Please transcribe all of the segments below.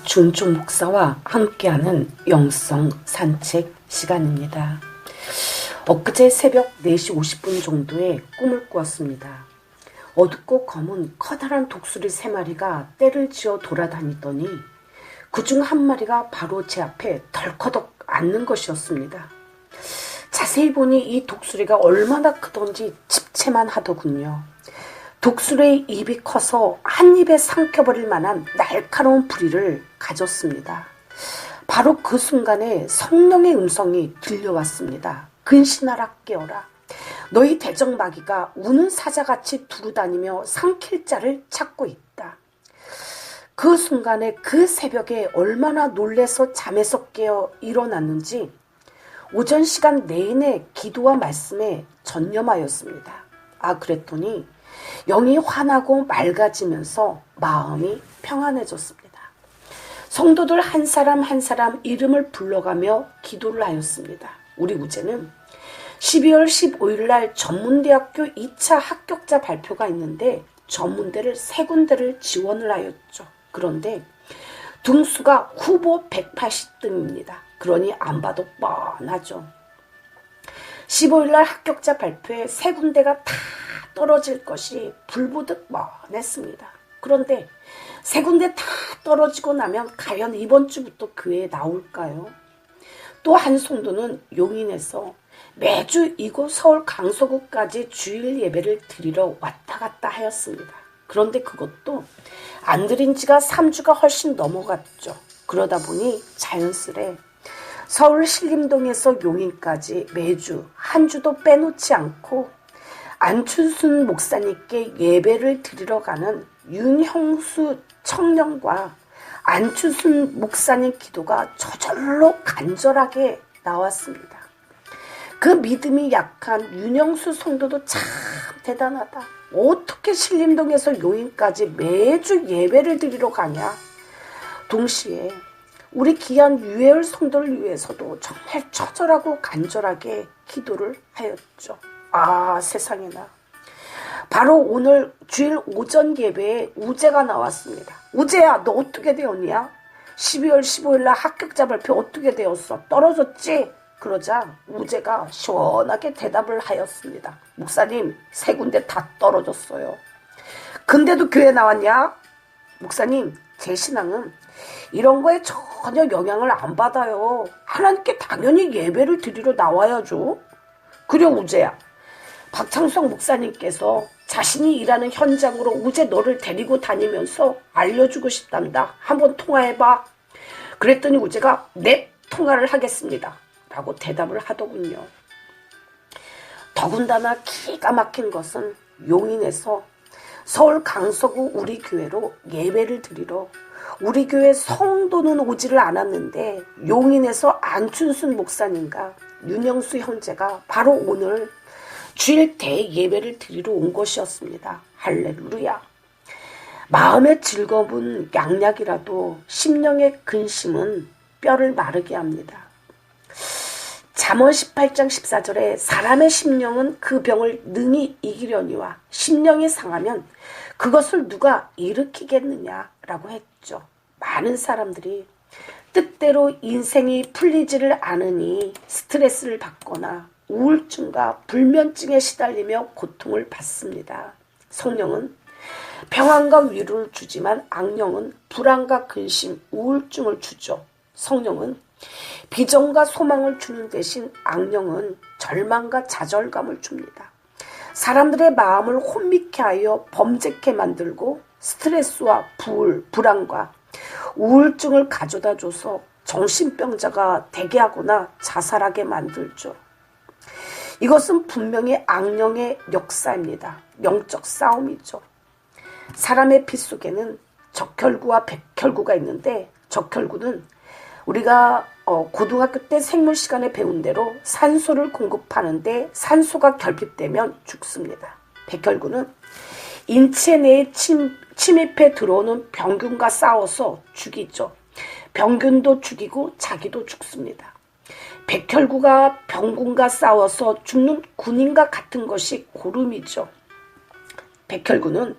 준종 목사와 함께하는 영성 산책 시간입니다. 엊그제 새벽 4시 50분 정도에 꿈을 꾸었습니다. 어둡고 검은 커다란 독수리 3마리가 떼를 지어 돌아다니더니 그중 한 마리가 바로 제 앞에 덜커덕 앉는 것이었습니다. 자세히 보니 이 독수리가 얼마나 크던지 집채만 하더군요. 독수리의 입이 커서 한 입에 삼켜버릴 만한 날카로운 부리를 가졌습니다. 바로 그 순간에 성령의 음성이 들려왔습니다. 근신하라 깨어라. 너희 대적마귀가 우는 사자같이 두루다니며 삼킬 자를 찾고 있다. 그 순간에 그 새벽에 얼마나 놀래서 잠에서 깨어 일어났는지 오전 시간 내내 기도와 말씀에 전념하였습니다. 그랬더니 영이 환하고 맑아지면서 마음이 평안해졌습니다. 성도들 한 사람 한 사람 이름을 불러가며 기도를 하였습니다. 우리 우재는 12월 15일 날 전문대학교 2차 합격자 발표가 있는데 전문대를 3군데를 지원을 하였죠. 그런데 등수가 후보 180등입니다. 그러니 안 봐도 뻔하죠. 15일 날 합격자 발표에 3군데가 다 떨어질 것이 불보듯 뻔했습니다. 그런데 3군데 다 떨어지고 나면 과연 이번 주부터 교회에 나올까요? 또 한 성도는 용인에서 매주 이곳 서울 강서구까지 주일 예배를 드리러 왔다 갔다 하였습니다. 그런데 그것도 안 드린 지가 3주가 훨씬 넘어갔죠. 그러다 보니 자연스레 서울 신림동에서 용인까지 매주 한 주도 빼놓지 않고 안춘순 목사님께 예배를 드리러 가는 윤형수 청년과 안춘순 목사님 기도가 저절로 간절하게 나왔습니다. 그 믿음이 약한 윤형수 성도도 참 대단하다. 어떻게 신림동에서 용인까지 매주 예배를 드리러 가냐. 동시에 우리 귀한 유해열 성도를 위해서도 정말 처절하고 간절하게 기도를 하였죠. 세상에나. 바로 오늘 주일 오전 예배에 우재가 나왔습니다. 우재야, 너 어떻게 되었냐? 12월 15일 날 합격자 발표 어떻게 되었어? 떨어졌지? 그러자 우재가 시원하게 대답을 하였습니다. 목사님, 3군데 다 떨어졌어요. 근데도 교회 나왔냐? 목사님, 제 신앙은 이런 거에 전혀 영향을 안 받아요. 하나님께 당연히 예배를 드리러 나와야죠. 그래 우재야, 박창성 목사님께서 자신이 일하는 현장으로 우재 너를 데리고 다니면서 알려주고 싶단다. 한번 통화해봐. 그랬더니 우재가 네, 통화를 하겠습니다. 라고 대답을 하더군요. 더군다나 기가 막힌 것은 용인에서 서울 강서구 우리 교회로 예배를 드리러 우리 교회 성도는 오지를 않았는데 용인에서 안춘순 목사님과 윤영수 형제가 바로 오늘 주일 대예배를 드리러 온 것이었습니다. 할렐루야. 마음의 즐거운 양약이라도 심령의 근심은 뼈를 마르게 합니다. 잠언 18장 14절에 사람의 심령은 그 병을 능히 이기려니와 심령이 상하면 그것을 누가 일으키겠느냐라고 했죠. 많은 사람들이 뜻대로 인생이 풀리지를 않으니 스트레스를 받거나 우울증과 불면증에 시달리며 고통을 받습니다. 성령은 평안과 위로를 주지만 악령은 불안과 근심, 우울증을 주죠. 성령은 비전과 소망을 주는 대신 악령은 절망과 좌절감을 줍니다. 사람들의 마음을 혼미케 하여 범죄케 만들고 스트레스와 불안과 우울증을 가져다 줘서 정신병자가 되게 하거나 자살하게 만들죠. 이것은 분명히 악령의 역사입니다. 영적 싸움이죠. 사람의 피 속에는 적혈구와 백혈구가 있는데 적혈구는 우리가 고등학교 때 생물 시간에 배운 대로 산소를 공급하는데 산소가 결핍되면 죽습니다. 백혈구는 인체 내에 침입해 들어오는 병균과 싸워서 죽이죠. 병균도 죽이고 자기도 죽습니다. 백혈구가 병군과 싸워서 죽는 군인과 같은 것이 고름이죠. 백혈구는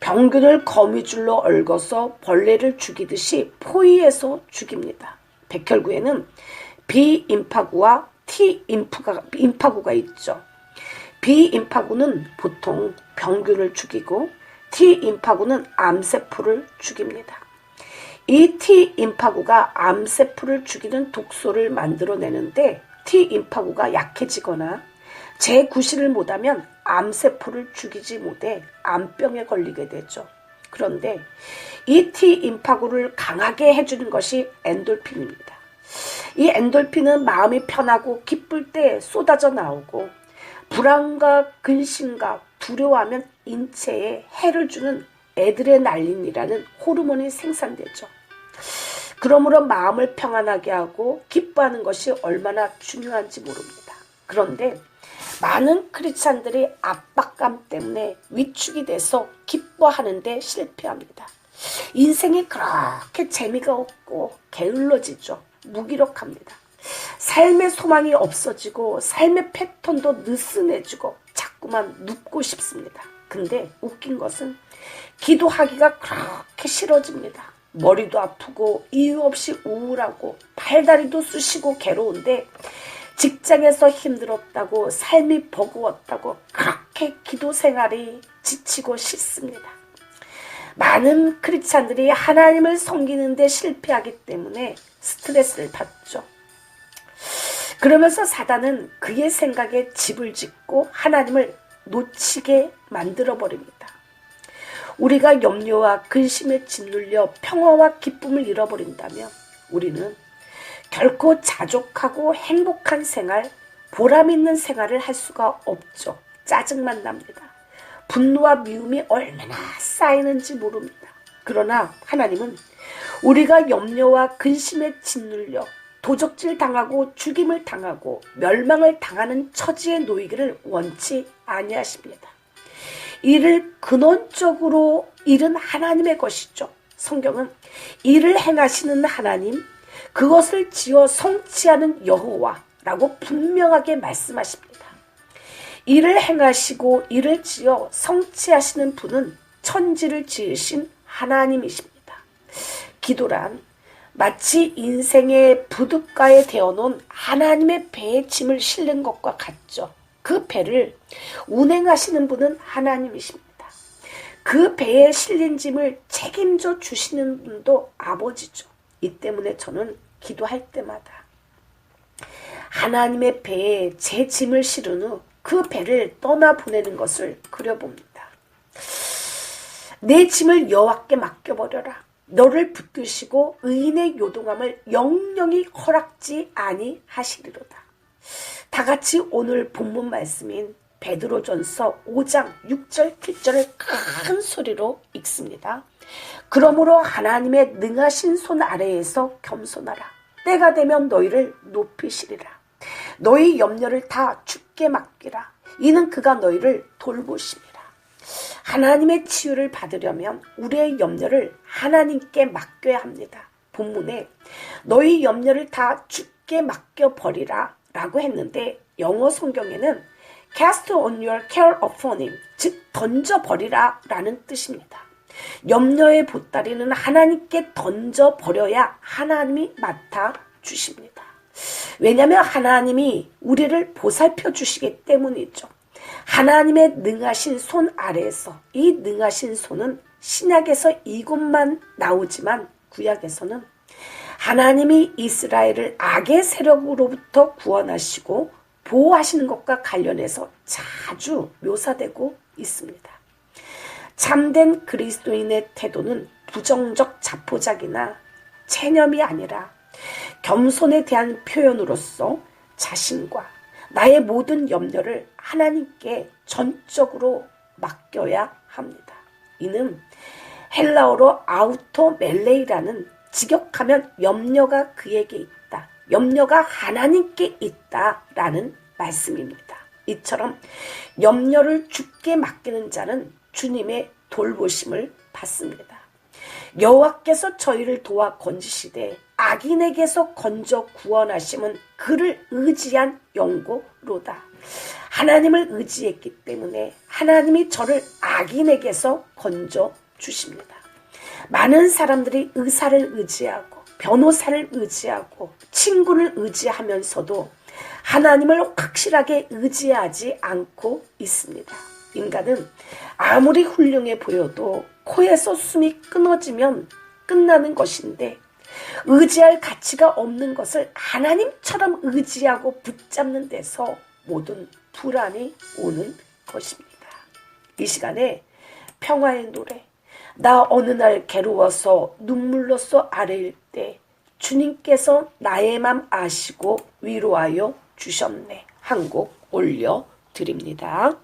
병균을 거미줄로 얽어서 벌레를 죽이듯이 포위해서 죽입니다. 백혈구에는 B임파구와 T임파구가 있죠. B임파구는 보통 병균을 죽이고 T임파구는 암세포를 죽입니다. 이 T임파구가 암세포를 죽이는 독소를 만들어내는데 T임파구가 약해지거나 재구실을 못하면 암세포를 죽이지 못해 암병에 걸리게 되죠. 그런데 이 T임파구를 강하게 해주는 것이 엔돌핀입니다. 이 엔돌핀은 마음이 편하고 기쁠 때 쏟아져 나오고 불안과 근심과 두려워하면 인체에 해를 주는 에드레날린이라는 호르몬이 생산되죠. 그러므로 마음을 평안하게 하고 기뻐하는 것이 얼마나 중요한지 모릅니다. 그런데 많은 크리스찬들이 압박감 때문에 위축이 돼서 기뻐하는데 실패합니다. 인생이 그렇게 재미가 없고 게을러지죠. 무기력합니다. 삶의 소망이 없어지고 삶의 패턴도 느슨해지고 자꾸만 눕고 싶습니다. 근데 웃긴 것은 기도하기가 그렇게 싫어집니다. 머리도 아프고 이유 없이 우울하고 팔다리도 쑤시고 괴로운데 직장에서 힘들었다고 삶이 버거웠다고 그렇게 기도 생활이 지치고 싫습니다. 많은 크리스찬들이 하나님을 섬기는데 실패하기 때문에 스트레스를 받죠. 그러면서 사단은 그의 생각에 집을 짓고 하나님을 놓치게 만들어버립니다. 우리가 염려와 근심에 짓눌려 평화와 기쁨을 잃어버린다면 우리는 결코 자족하고 행복한 생활, 보람 있는 생활을 할 수가 없죠. 짜증만 납니다. 분노와 미움이 얼마나 쌓이는지 모릅니다. 그러나 하나님은 우리가 염려와 근심에 짓눌려 도적질 당하고 죽임을 당하고 멸망을 당하는 처지에 놓이기를 원치 아니하십니다. 이를 근원적으로 잃은 하나님의 것이죠. 성경은 이를 행하시는 하나님, 그것을 지어 성취하는 여호와라고 분명하게 말씀하십니다. 이를 행하시고 이를 지어 성취하시는 분은 천지를 지으신 하나님이십니다. 기도란 마치 인생의 부둣가에 대어놓은 하나님의 배에 짐을 실는 것과 같죠. 그 배를 운행하시는 분은 하나님이십니다. 그 배에 실린 짐을 책임져 주시는 분도 아버지죠. 이 때문에 저는 기도할 때마다 하나님의 배에 제 짐을 실은 후 그 배를 떠나보내는 것을 그려봅니다. 내 짐을 여호와께 맡겨버려라. 너를 붙드시고 의인의 요동함을 영영히 허락지 아니하시리로다. 다같이 오늘 본문 말씀인 베드로전서 5장 6절 7절을 큰 소리로 읽습니다. 그러므로 하나님의 능하신 손 아래에서 겸손하라. 때가 되면 너희를 높이시리라. 너희 염려를 다 주께 맡기라. 이는 그가 너희를 돌보심이라. 하나님의 치유를 받으려면 우리의 염려를 하나님께 맡겨야 합니다. 본문에 너희 염려를 다 주께 맡겨버리라 라고 했는데 영어 성경에는 cast on your care upon him, 즉 던져버리라 라는 뜻입니다. 염려의 보따리는 하나님께 던져버려야 하나님이 맡아주십니다. 왜냐하면 하나님이 우리를 보살펴 주시기 때문이죠. 하나님의 능하신 손 아래에서, 이 능하신 손은 신약에서 이곳만 나오지만 구약에서는 하나님이 이스라엘을 악의 세력으로부터 구원하시고 보호하시는 것과 관련해서 자주 묘사되고 있습니다. 참된 그리스도인의 태도는 부정적 자포자기나 체념이 아니라 겸손에 대한 표현으로서 자신과 나의 모든 염려를 하나님께 전적으로 맡겨야 합니다. 이는 헬라어로 아우토멜레이라는 직역하면 염려가 그에게 있다, 염려가 하나님께 있다라는 말씀입니다. 이처럼 염려를 주께 맡기는 자는 주님의 돌보심을 받습니다. 여호와께서 저희를 도와 건지시되 악인에게서 건져 구원하심은 그를 의지한 영고로다. 하나님을 의지했기 때문에 하나님이 저를 악인에게서 건져 주십니다. 많은 사람들이 의사를 의지하고 변호사를 의지하고 친구를 의지하면서도 하나님을 확실하게 의지하지 않고 있습니다. 인간은 아무리 훌륭해 보여도 코에서 숨이 끊어지면 끝나는 것인데 의지할 가치가 없는 것을 하나님처럼 의지하고 붙잡는 데서 모든 불안이 오는 것입니다. 이 시간에 평화의 노래, 나 어느 날 괴로워서 눈물로써 아뢰일 때 주님께서 나의 맘 아시고 위로하여 주셨네. 한 곡 올려드립니다.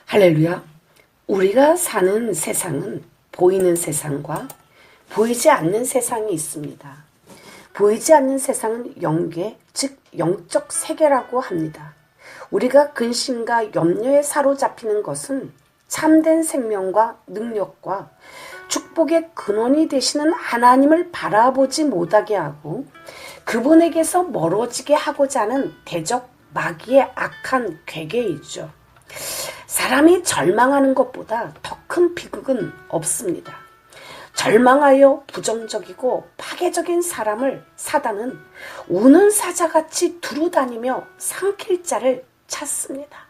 할렐루야. 우리가 사는 세상은 보이는 세상과 보이지 않는 세상이 있습니다. 보이지 않는 세상은 영계, 즉 영적 세계라고 합니다. 우리가 근심과 염려에 사로잡히는 것은 참된 생명과 능력과 축복의 근원이 되시는 하나님을 바라보지 못하게 하고 그분에게서 멀어지게 하고자 하는 대적 마귀의 악한 괴계이죠. 사람이 절망하는 것보다 더 큰 비극은 없습니다. 절망하여 부정적이고 파괴적인 사람을 사단은 우는 사자같이 두루다니며 삼킬 자를 찾습니다.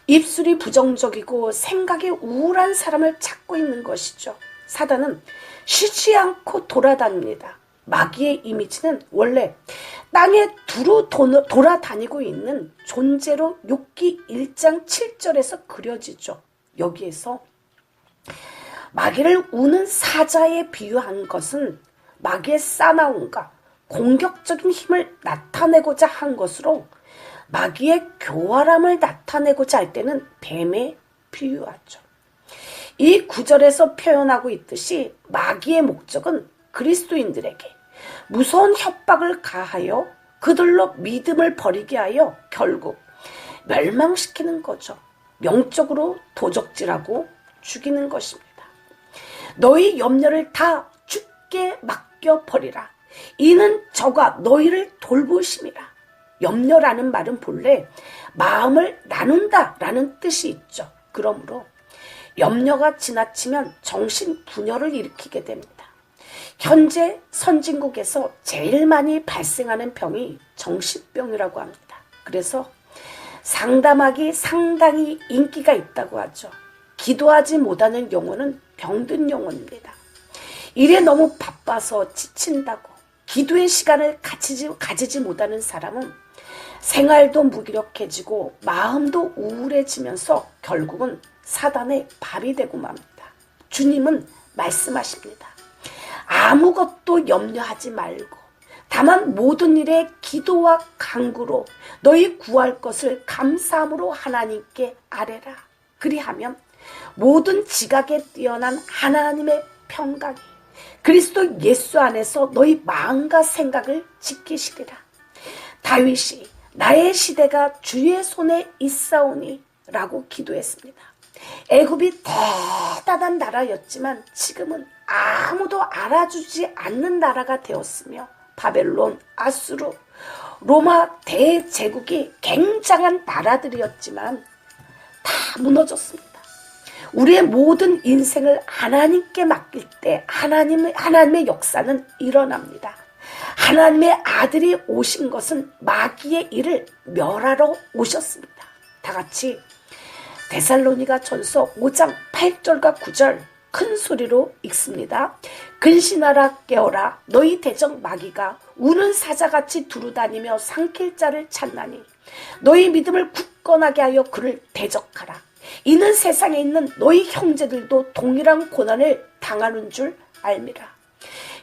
입술이 부정적이고 생각이 우울한 사람을 찾고 있는 것이죠. 사단은 쉬지 않고 돌아다닙니다. 마귀의 이미지는 원래 땅에 두루 돌아다니고 있는 존재로 욥기 1장 7절에서 그려지죠. 여기에서 마귀를 우는 사자에 비유한 것은 마귀의 싸나움과 공격적인 힘을 나타내고자 한 것으로 마귀의 교활함을 나타내고자 할 때는 뱀에 비유하죠. 이 구절에서 표현하고 있듯이 마귀의 목적은 그리스도인들에게 무서운 협박을 가하여 그들로 믿음을 버리게 하여 결국 멸망시키는 거죠. 영적으로 도적질하고 죽이는 것입니다. 너희 염려를 다 주께 맡겨버리라. 이는 저가 너희를 돌보심이라. 염려라는 말은 본래 마음을 나눈다라는 뜻이 있죠. 그러므로 염려가 지나치면 정신분열을 일으키게 됩니다. 현재 선진국에서 제일 많이 발생하는 병이 정신병이라고 합니다. 그래서 상담하기 상당히 인기가 있다고 하죠. 기도하지 못하는 영혼은 병든 영혼입니다. 일에 너무 바빠서 지친다고 기도의 시간을 가지지 못하는 사람은 생활도 무기력해지고 마음도 우울해지면서 결국은 사단의 밥이 되고 맙니다. 주님은 말씀하십니다. 아무것도 염려하지 말고 다만 모든 일에 기도와 간구로 너희 구할 것을 감사함으로 하나님께 아뢰라. 그리하면 모든 지각에 뛰어난 하나님의 평강이 그리스도 예수 안에서 너희 마음과 생각을 지키시리라. 다윗이 나의 시대가 주의 손에 있사오니 라고 기도했습니다. 애굽이 대단한 나라였지만 지금은 아무도 알아주지 않는 나라가 되었으며 바벨론, 아수르, 로마 대제국이 굉장한 나라들이었지만 다 무너졌습니다. 우리의 모든 인생을 하나님께 맡길 때 하나님의 역사는 일어납니다. 하나님의 아들이 오신 것은 마귀의 일을 멸하러 오셨습니다. 다 같이 데살로니가 전서 5장 8절과 9절 큰 소리로 읽습니다. 근신하라 깨어라. 너희 대적 마귀가 우는 사자같이 두루다니며 삼킬 자를 찾나니 너희 믿음을 굳건하게 하여 그를 대적하라. 이는 세상에 있는 너희 형제들도 동일한 고난을 당하는 줄 알미라.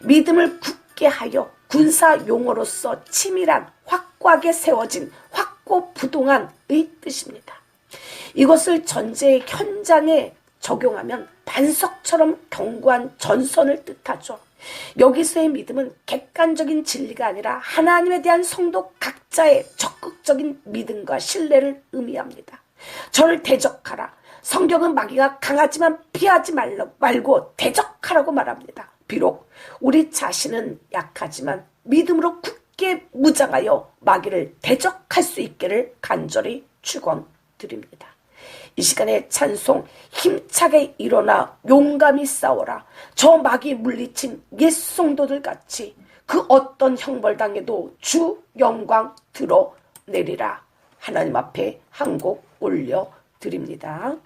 믿음을 굳게 하여 군사 용어로서 치밀한 확고하게 세워진 확고부동한의 뜻입니다. 이것을 전쟁의 현장에 적용하면 반석처럼 견고한 전선을 뜻하죠. 여기서의 믿음은 객관적인 진리가 아니라 하나님에 대한 성도 각자의 적극적인 믿음과 신뢰를 의미합니다. 저를 대적하라. 성경은 마귀가 강하지만 피하지 말고 대적하라고 말합니다. 비록 우리 자신은 약하지만 믿음으로 굳게 무장하여 마귀를 대적할 수 있기를 간절히 축원드립니다. 이 시간에 찬송 힘차게 일어나 용감히 싸워라. 저 마귀 물리친 옛 성도들 같이 그 어떤 형벌당해도 주 영광 드러내리라. 하나님 앞에 한 곡 올려드립니다.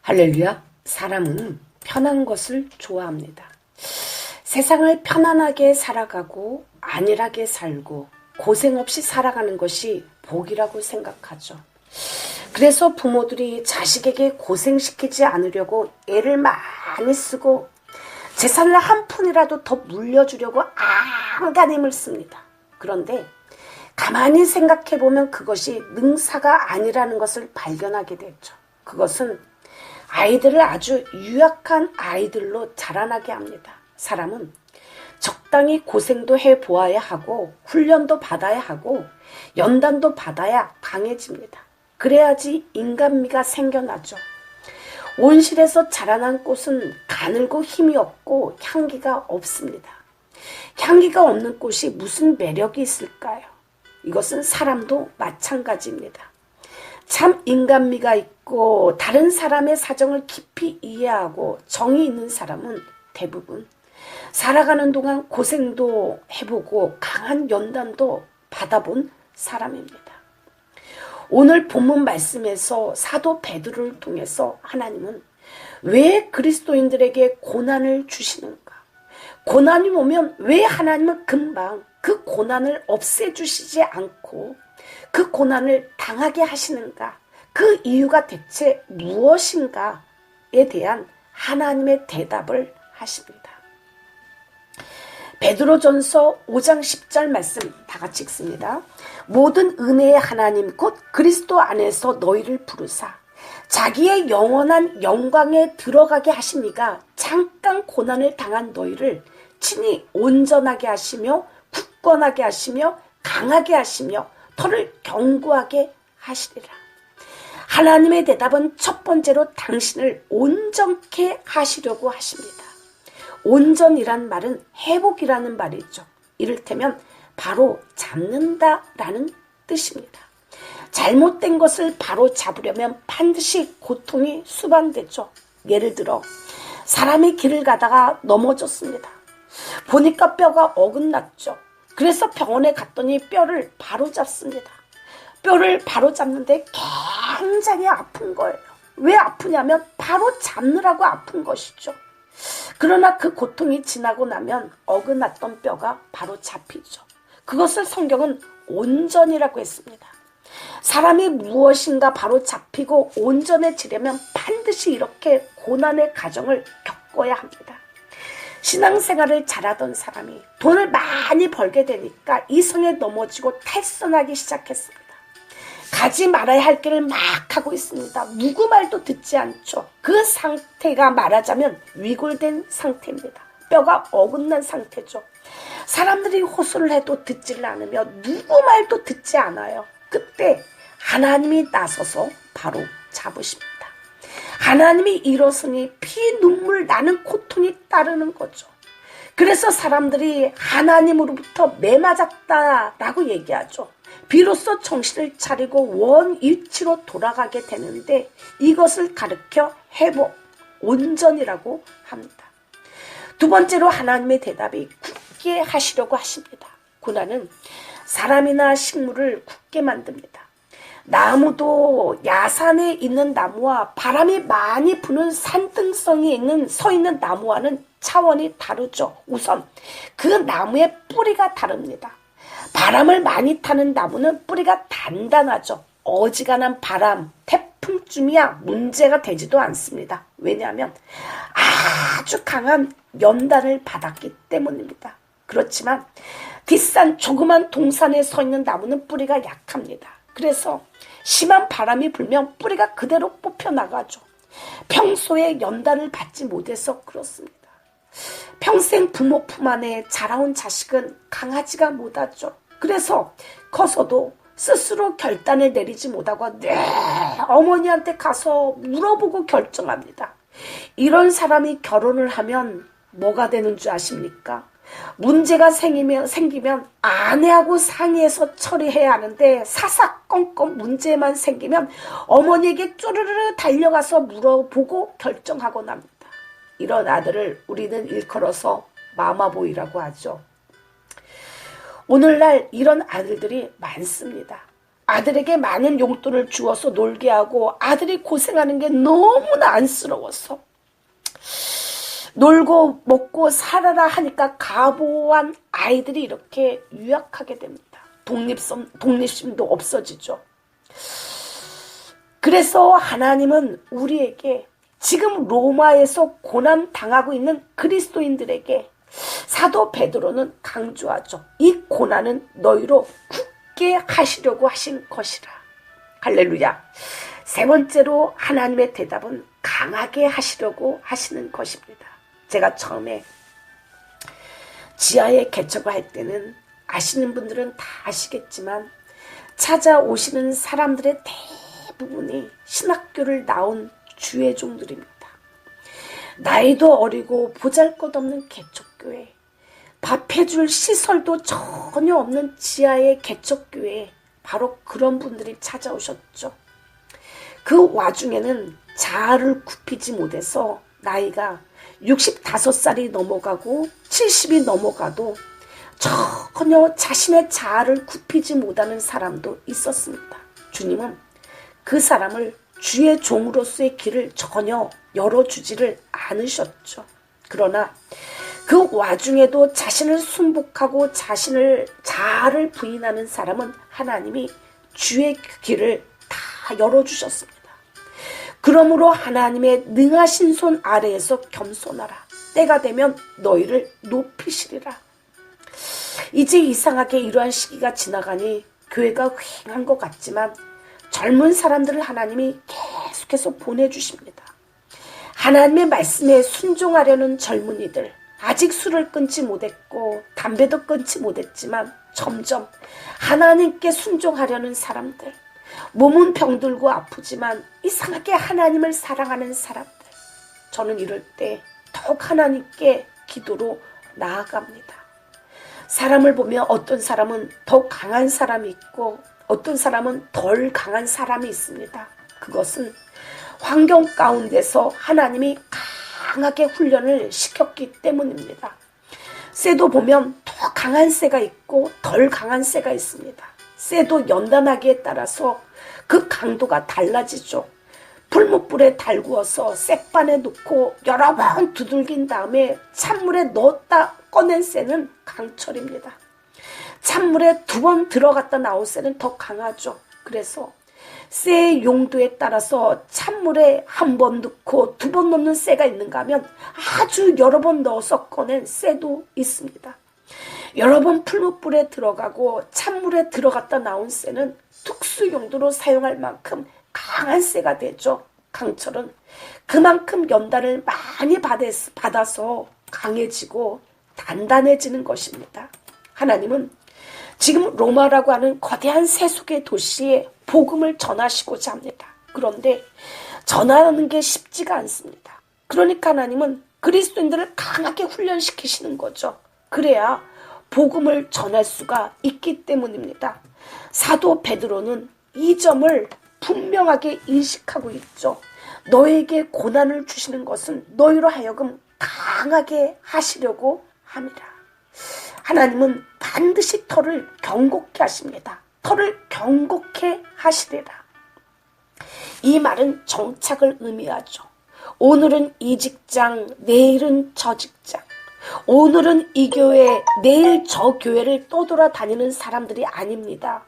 할렐루야. 사람은 편한 것을 좋아합니다. 세상을 편안하게 살아가고 안일하게 살고 고생 없이 살아가는 것이 복이라고 생각하죠. 그래서 부모들이 자식에게 고생시키지 않으려고 애를 많이 쓰고 재산을 한 푼이라도 더 물려주려고 안간힘을 씁니다. 그런데 가만히 생각해보면 그것이 능사가 아니라는 것을 발견하게 되죠. 그것은 아이들을 아주 유약한 아이들로 자라나게 합니다. 사람은 적당히 고생도 해보아야 하고 훈련도 받아야 하고 연단도 받아야 강해집니다. 그래야지 인간미가 생겨나죠. 온실에서 자라난 꽃은 가늘고 힘이 없고 향기가 없습니다. 향기가 없는 꽃이 무슨 매력이 있을까요? 이것은 사람도 마찬가지입니다. 참 인간미가 있고 다른 사람의 사정을 깊이 이해하고 정이 있는 사람은 대부분 살아가는 동안 고생도 해보고 강한 연단도 받아본 사람입니다. 오늘 본문 말씀에서 사도 베드로를 통해서 하나님은 왜 그리스도인들에게 고난을 주시는가? 고난이 오면 왜 하나님은 금방 그 고난을 없애주시지 않고 그 고난을 당하게 하시는가? 그 이유가 대체 무엇인가에 대한 하나님의 대답을 하십니다. 베드로전서 5장 10절 말씀 다 같이 읽습니다. 모든 은혜의 하나님 곧 그리스도 안에서 너희를 부르사 자기의 영원한 영광에 들어가게 하시니가 잠깐 고난을 당한 너희를 친히 온전하게 하시며 굳건하게 하시며 강하게 하시며 너를 견고하게 하시리라. 하나님의 대답은 첫 번째로 당신을 온전케 하시려고 하십니다. 온전이란 말은 회복이라는 말이죠. 이를테면 바로 잡는다라는 뜻입니다. 잘못된 것을 바로 잡으려면 반드시 고통이 수반되죠. 예를 들어 사람이 길을 가다가 넘어졌습니다. 보니까 뼈가 어긋났죠. 그래서 병원에 갔더니 뼈를 바로 잡습니다. 뼈를 바로 잡는데 굉장히 아픈 거예요. 왜 아프냐면 바로 잡느라고 아픈 것이죠. 그러나 그 고통이 지나고 나면 어긋났던 뼈가 바로 잡히죠. 그것을 성경은 온전이라고 했습니다. 사람이 무엇인가 바로 잡히고 온전해지려면 반드시 이렇게 고난의 과정을 겪어야 합니다. 신앙생활을 잘하던 사람이 돈을 많이 벌게 되니까 이성에 넘어지고 탈선하기 시작했습니다. 가지 말아야 할 길을 막 하고 있습니다. 누구 말도 듣지 않죠. 그 상태가 말하자면 위골된 상태입니다. 뼈가 어긋난 상태죠. 사람들이 호소를 해도 듣지를 않으며 누구 말도 듣지 않아요. 그때 하나님이 나서서 바로 잡으십니다. 하나님이 일어서니 피 눈물 나는 고통이 따르는 거죠. 그래서 사람들이 하나님으로부터 매맞았다라고 얘기하죠. 비로소 정신을 차리고 원위치로 돌아가게 되는데 이것을 가르쳐 회복, 온전이라고 합니다. 두 번째로 하나님의 대답이 굳게 하시려고 하십니다. 고난은 사람이나 식물을 굳게 만듭니다. 나무도 야산에 있는 나무와 바람이 많이 부는 산등성이 있는 서 있는 나무와는 차원이 다르죠. 우선 그 나무의 뿌리가 다릅니다. 바람을 많이 타는 나무는 뿌리가 단단하죠. 어지간한 바람, 태풍쯤이야 문제가 되지도 않습니다. 왜냐하면 아주 강한 연단을 받았기 때문입니다. 그렇지만 뒷산 조그만 동산에 서 있는 나무는 뿌리가 약합니다. 그래서 심한 바람이 불면 뿌리가 그대로 뽑혀나가죠. 평소에 연단을 받지 못해서 그렇습니다. 평생 부모 품 안에 자라온 자식은 강하지가 못하죠. 그래서 커서도 스스로 결단을 내리지 못하고 어머니한테 가서 물어보고 결정합니다. 이런 사람이 결혼을 하면 뭐가 되는 줄 아십니까? 문제가 생기면 아내하고 상의해서 처리해야 하는데 사사건건 문제만 생기면 어머니에게 쪼르르 달려가서 물어보고 결정하곤 합니다. 이런 아들을 우리는 일컬어서 마마보이라고 하죠. 오늘날 이런 아들들이 많습니다. 아들에게 많은 용돈을 주어서 놀게 하고 아들이 고생하는 게 너무나 안쓰러워서 놀고 먹고 살아라 하니까 가보한 아이들이 이렇게 유약하게 됩니다. 독립심도 없어지죠. 그래서 하나님은 우리에게 지금 로마에서 고난당하고 있는 그리스도인들에게 사도 베드로는 강조하죠. 이 고난은 너희로 굳게 하시려고 하신 것이라. 할렐루야. 세 번째로 하나님의 대답은 강하게 하시려고 하시는 것입니다. 제가 처음에 지하에 개척을 할 때는 아시는 분들은 다 아시겠지만 찾아오시는 사람들의 대부분이 신학교를 나온 주의종들입니다. 나이도 어리고 보잘것없는 개척교회, 밥해줄 시설도 전혀 없는 지하의 개척교회에 바로 그런 분들이 찾아오셨죠. 그 와중에는 자아를 굽히지 못해서 나이가 65살이 넘어가고 70이 넘어가도 전혀 자신의 자아를 굽히지 못하는 사람도 있었습니다. 주님은 그 사람을 주의 종으로서의 길을 전혀 열어주지를 않으셨죠. 그러나 그 와중에도 자신을 순복하고 자아를 부인하는 사람은 하나님이 주의 길을 다 열어주셨습니다. 그러므로 하나님의 능하신 손 아래에서 겸손하라. 때가 되면 너희를 높이시리라. 이제 이상하게 이러한 시기가 지나가니 교회가 휑한 것 같지만 젊은 사람들을 하나님이 계속해서 보내주십니다. 하나님의 말씀에 순종하려는 젊은이들, 아직 술을 끊지 못했고 담배도 끊지 못했지만 점점 하나님께 순종하려는 사람들, 몸은 병들고 아프지만 이상하게 하나님을 사랑하는 사람들, 저는 이럴 때 더욱 하나님께 기도로 나아갑니다. 사람을 보면 어떤 사람은 더 강한 사람이 있고 어떤 사람은 덜 강한 사람이 있습니다. 그것은 환경 가운데서 하나님이 강하게 훈련을 시켰기 때문입니다. 새도 보면 더 강한 새가 있고 덜 강한 새가 있습니다. 새도 연단하기에 따라서 그 강도가 달라지죠. 풀무불에 달구어서 쇠반에 넣고 여러 번 두들긴 다음에 찬물에 넣었다 꺼낸 쇠는 강철입니다. 찬물에 2번 들어갔다 나온 쇠는 더 강하죠. 그래서 쇠의 용도에 따라서 찬물에 1번 넣고 2번 넣는 쇠가 있는가 하면 아주 여러 번 넣어서 꺼낸 쇠도 있습니다. 여러 번 풀무불에 들어가고 찬물에 들어갔다 나온 쇠는 특수 용도로 사용할 만큼 강한 쇠가 되죠. 강철은 그만큼 연단을 많이 받아서 강해지고 단단해지는 것입니다. 하나님은 지금 로마라고 하는 거대한 세속의 도시에 복음을 전하시고자 합니다. 그런데 전하는 게 쉽지가 않습니다. 그러니까 하나님은 그리스도인들을 강하게 훈련시키시는 거죠. 그래야 복음을 전할 수가 있기 때문입니다. 사도 베드로는 이 점을 분명하게 인식하고 있죠. 너에게 고난을 주시는 것은 너희로 하여금 강하게 하시려고 합니다. 하나님은 반드시 터를 경고케 하십니다. 터를 경고케 하시리라. 이 말은 정착을 의미하죠. 오늘은 이 직장, 내일은 저 직장, 오늘은 이 교회, 내일 저 교회를 떠돌아다니는 사람들이 아닙니다.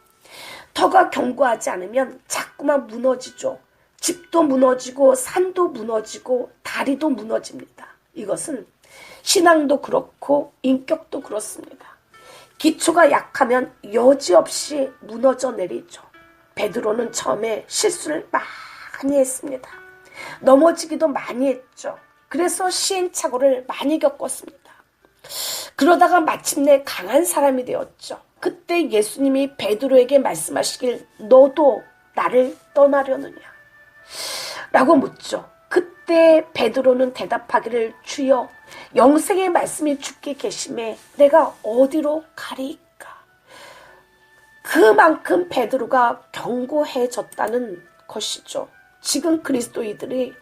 터가 견고하지 않으면 자꾸만 무너지죠. 집도 무너지고 산도 무너지고 다리도 무너집니다. 이것은 신앙도 그렇고 인격도 그렇습니다. 기초가 약하면 여지없이 무너져 내리죠. 베드로는 처음에 실수를 많이 했습니다. 넘어지기도 많이 했죠. 그래서 시행착오를 많이 겪었습니다. 그러다가 마침내 강한 사람이 되었죠. 그때 예수님이 베드로에게 말씀하시길 너도 나를 떠나려느냐 라고 묻죠. 그때 베드로는 대답하기를 주여 영생의 말씀이 주께 계심에 내가 어디로 가리이까. 그만큼 베드로가 견고해졌다는 것이죠. 지금 그리스도인들이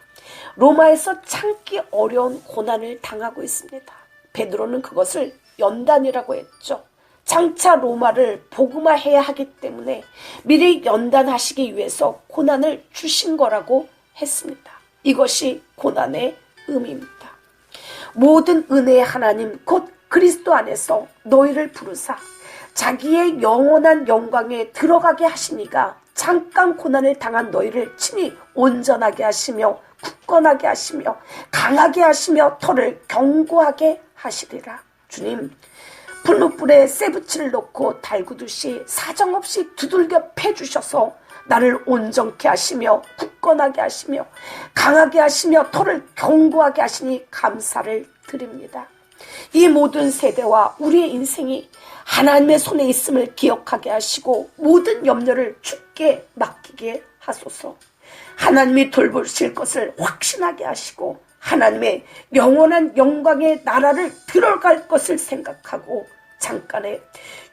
로마에서 참기 어려운 고난을 당하고 있습니다. 베드로는 그것을 연단이라고 했죠. 장차 로마를 복음화해야 하기 때문에 미리 연단하시기 위해서 고난을 주신 거라고 했습니다. 이것이 고난의 의미입니다. 모든 은혜의 하나님 곧 그리스도 안에서 너희를 부르사 자기의 영원한 영광에 들어가게 하시니가 잠깐 고난을 당한 너희를 친히 온전하게 하시며 굳건하게 하시며 강하게 하시며 터를 견고하게 하시리라. 주님, 불뭇불에 쇠붙이를 놓고 달구듯이 사정없이 두들겨 패주셔서 나를 온전케 하시며 굳건하게 하시며 강하게 하시며 터를 견고하게 하시니 감사를 드립니다. 이 모든 세대와 우리의 인생이 하나님의 손에 있음을 기억하게 하시고 모든 염려를 주께 맡기게 하소서. 하나님이 돌보실 것을 확신하게 하시고 하나님의 영원한 영광의 나라를 들어갈 것을 생각하고 잠깐의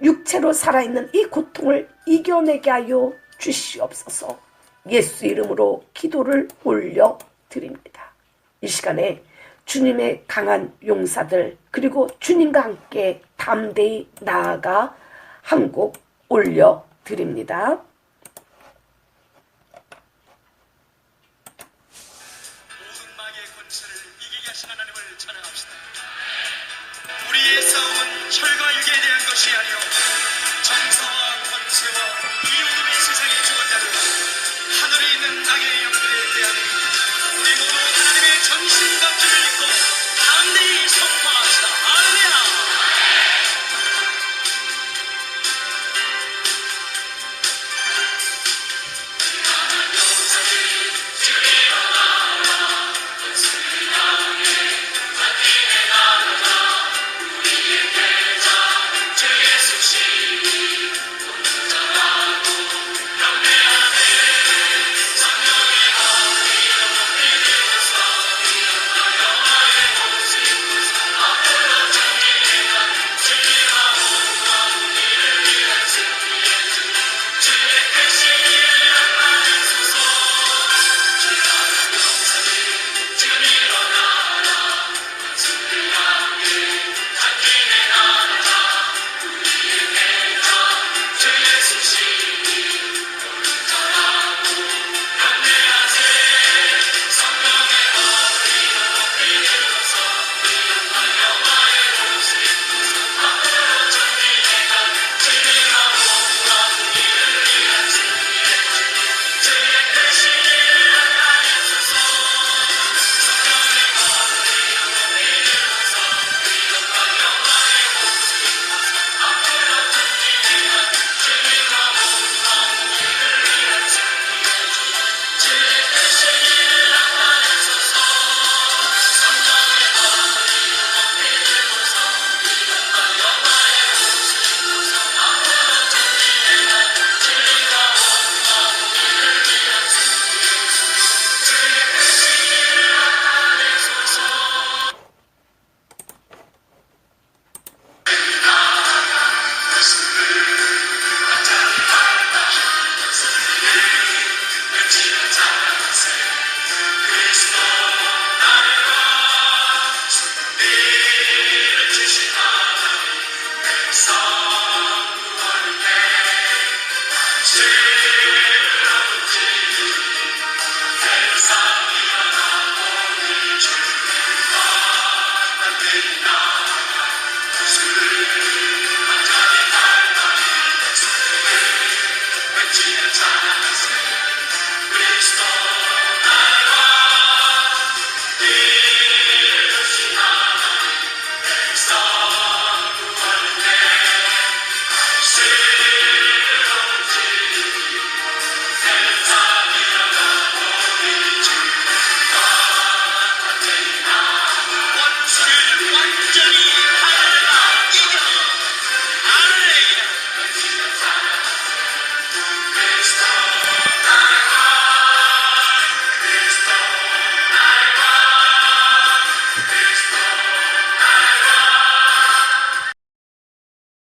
육체로 살아있는 이 고통을 이겨내게 하여 주시옵소서. 예수 이름으로 기도를 올려드립니다. 이 시간에 주님의 강한 용사들 그리고 주님과 함께 담대히 나아가 한 곡 올려드립니다.